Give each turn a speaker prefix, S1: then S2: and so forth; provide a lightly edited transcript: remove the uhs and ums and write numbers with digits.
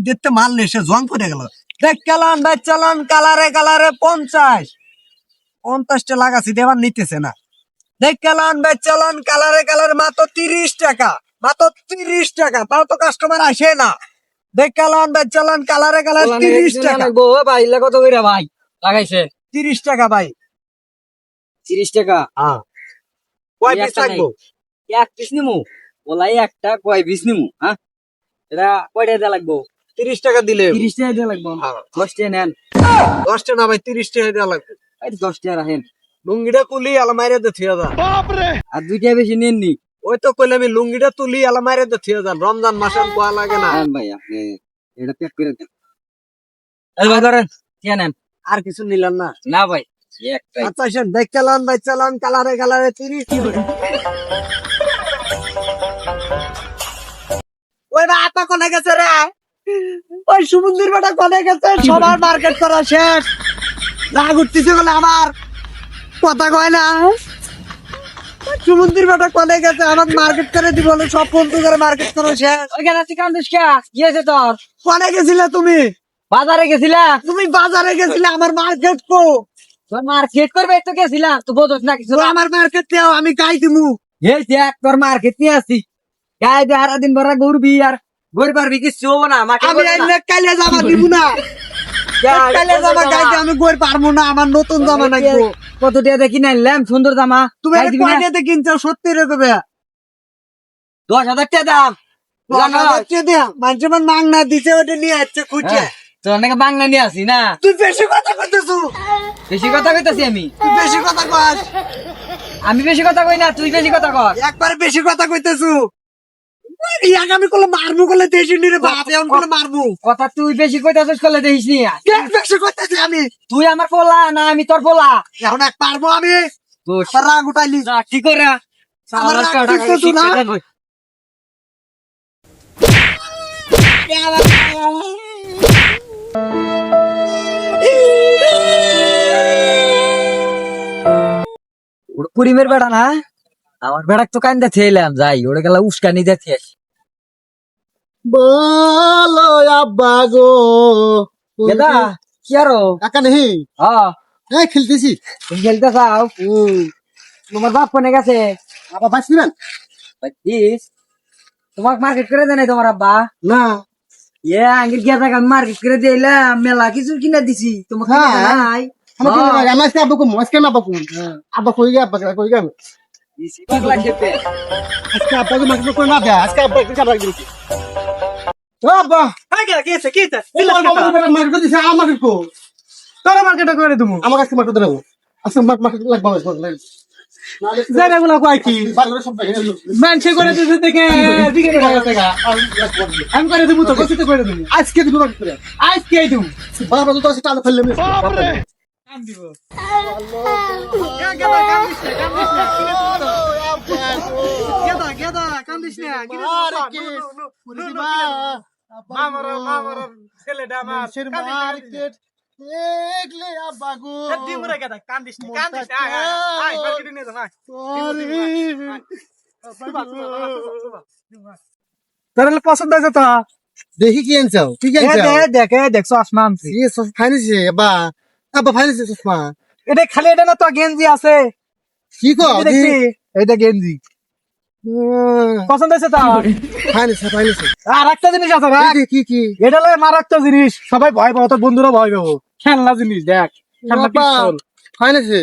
S1: দেখতে মারলে সে জং করে গেল। দেখ চালান ভাই চালান, কালারে কালারে 50টা লাগাছি দেবার নিতেছে না। দেখ চালান ভাই চালান, কালারে কালারে মাত্র 30 টাকা, মাত্র 30 টাকা, তাও তো কাস্টমার আসে না। দেখ চালান ভাই চালান, কালারে কালারে 30 টাকা।
S2: ভাই কত করে ভাই লাগাইছে?
S1: 30 টাকা ভাই।
S2: 30 টাকা।
S1: হ্যাঁ, কয় পিস
S2: একটা
S1: লাগবো?
S2: এক পিস নিমু বলাই, একটা কয় পিস নিমু? হ্যাঁ, এটা কয়টা দেওয়া লাগবো?
S1: 30 টাকা দিলে
S2: 30 টাকা দেওয়া লাগবো। 10 টাকা নেন।
S1: 10টা না ভাই, 30 টাকা দেওয়া লাগবে।
S2: 10 টাকা রাখেন।
S1: লুঙ্গিটা তুলি আলমারি দে থিয়া যা।
S2: আর 2 টাকা বেশি নেননি।
S1: ওই তো কইলে আমি লুঙ্গিটা তুলি আলমারি দে থিয়া যান, রমজান মাসে কোয়া লাগে না।
S2: হ্যাঁ ভাই, আপনি এটা প্যাক করে দেন। এই ভাই ধরেন, কে নেন?
S1: আর কিছু নিলেন না?
S2: না ভাই, একটাই।
S1: আচ্ছা আসেন, দেখ চালান ভাই চালান, কালারে কালারে 30। ওই বা আপা কোনে গেছে রে? ওই সমুদ্রের বেটা কোনে গেছে? সবার মার্কেট করা শেষ। রাগ উঠতেছে বলে আমার কথা কয় না। সমুদ্রের বেটা কোনে গেছে? আমার মার্কেট করে দিব বলে সব বন্ধু করে মার্কেট করা শেষ।
S2: ওইখানে তুই কান্দিস কে? কি হয়েছে তোর?
S1: কোনে গেছিলে তুমি?
S2: বাজারে গেছিলা?
S1: তুমি বাজারে গেছিলে, আমার মার্কেট কো?
S2: তোর মার্কেট করবে তো গেছিলাম, তো বোঝস না কিছু?
S1: তো আমার মার্কেট দেও, আমি গাই দিমু।
S2: এই দেখ, তোর মার্কেট নিয়ে আসছি। গায়ে দিয়ে সারাদিন ভরা ঘুরবি আর ঘুরে পারবি, কিছু হবো না। মাকে
S1: আমি কাইলে জামা দিব না, কাইলে জামা গাইতে আমি গই পারবো না, আমার নতুন জামা লাগবো।
S2: কত টাকা দেখি নাইলাম সুন্দর জামা।
S1: তুমি কয়টাতে কিনছো? 70 টাকা।
S2: 10,000 টাকা দাম।
S1: মানুষ মাং না দিছে, ওটা নিয়ে আসছে খুঁজে।
S2: তোর নাকি বাংলা নিয়ে আসি না?
S1: তুই বেশি কথা কইতেছো,
S2: বেশি কথা কইতাছি আমি?
S1: তুই বেশি কথা কস।
S2: আমি বেশি কথা কই না, তুই বেশি কথা কর।
S1: একবার বেশি কথা কইতেছো। আমি করলে মারবো, করলে দেশি নিরে বাপ এমন করলে মারবো।
S2: কথা তুই বেশি কইতাছিস করলে দেখিস নি।
S1: বেশি কইতেছি আমি।
S2: তুই আমার পোলা না আমি তোর পোলা?
S1: এখন এক পারবো আমি।
S2: তোর
S1: রাগ উঠাইলি
S2: কি করে?
S1: আমার রাগ উঠতেছো না?
S2: পুরিমের বেড়া না, আমার বেড়া তো কান্দা থেলাম, যাই ওটা গেলা উস্কানি যাচ্ছে।
S1: বলো আব্বা গো।
S2: গেদা কি আরো
S1: একা নেই,
S2: হ্যাঁ
S1: খেলতেছি।
S2: তুমি খেলতে চাও? তোমার বাপ কোনে গেছে?
S1: আবার বাঁচবেন
S2: তোমাকে মার্কেট করে দেয় নাই তোমার আব্বা?
S1: না।
S2: আঙ্গির গিয়া থাকা মার্কেট করে দিলাম, মেলা কিছু কিনা দিছি তোমাকে। নাই
S1: আব্বা কই গে, আব্বা কই গে।
S2: পাগলা খেতে।
S1: আজকে আব্বা তো মার্কেট করে না দেয়, আজকে আব্বা একটু চাপ দিয়েছি। ও আব্বা কি আছে কি আছে? মার্কেট দিছে, আমার মার্কেট কো? তোর মার্কেট করে দেবো। আমার কাছে মার্কেট দেবো। আজকে মার্কেট লাগবে। জায়গাগুলো কয় কি মানুষে করে দিতে দেখে দিকে আমি করে দেবো, তো কষ্ট করে দেবো। আজকে দিব, আজকে দিব। বাবা তো টাল ফেললে কাম দিব। ছেলেটা আমার মার্কেট দেখলে আব্বা গো দিমরে গেদা কান্দিস না, কান্দিস না। আয় মার্কেটে নিয়ে যা। তোর পছন্দ আছে তো? দেখি কি আনছো, কি আনছো? দেখে দেখছো আসমান ফাইনান্সি আব্বা, আব্বা ফাইনান্সি চশমা। এটা খালি এটা না তো, গেঞ্জি আছে। কি কো দেখি? এটা গেঞ্জি পছন্দ আছে তো? ফাইনান্সি ফাইনান্সি। আর একটা জিনিস আছে ভাই। কি কি? এটা লাগে মারাত্মক জিনিস, সবাই ভয় পাবো, তোর বন্ধুরা ভয় পাবো। খেলনা জিনিস দেখ, খেলনা পিস্তল। ফাইনান্সি